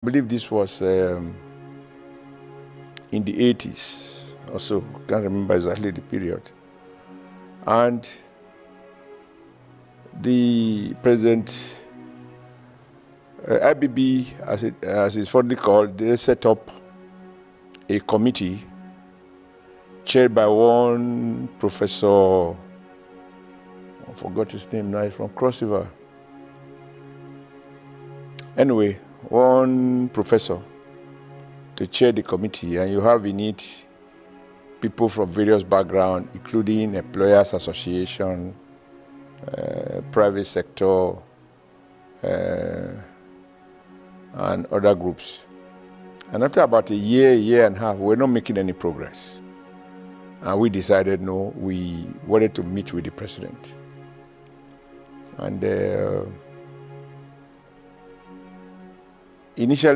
I believe this was in the 80s or so. Can't remember exactly the period. And the President IBB, as it's fondly called, they set up a committee chaired by one professor. I forgot his name now. He's from Cross River. Anyway, one professor to chair the committee, and you have in it people from various backgrounds, including employers association, private sector, and other groups. And after about a year and a half, we're not making any progress. And we decided, no, we wanted to meet with the president. And initially,